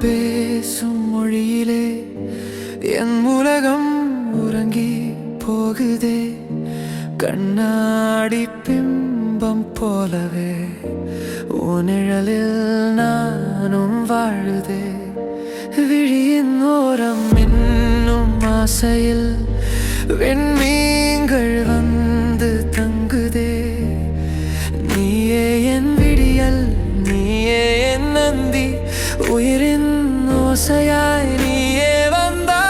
பேசும் மொழியிலே என் உலகம் உறங்கி போகுதே. கண்ணாடி பிம்பம் போலவே உனிழலில் நானும் வாழுதே. விழியின் ஓரம் இன்னும் ஆசையில் வெண்மீன்கள் வந்து தங்குதே. நீயே என் விடியல், நீயே என் நந்தி, உயிரின் ஓசையாய் நீயே வந்தாய்.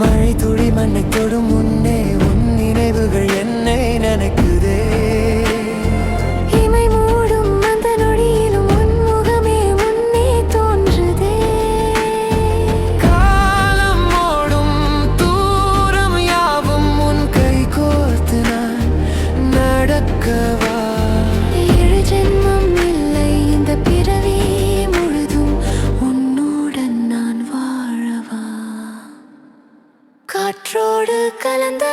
மழை துளி மண்ணை தொடும் முன்னே உன் நினைவுகள் என்னை நினைக்குதே. இமை மூடும் அந்த நொடியிலும் உன் முகமே முன்னே தோன்றுதே. காலம் ஓடும் தூரம் யாவும் உன் கை கோர்த்து நான் நடக்கவா. ஏழு ஜென்மம் இல்லை இந்த பிறவி முழுதும் உன்னுடன் நான் வாழவா. காற்றோடு கலந்த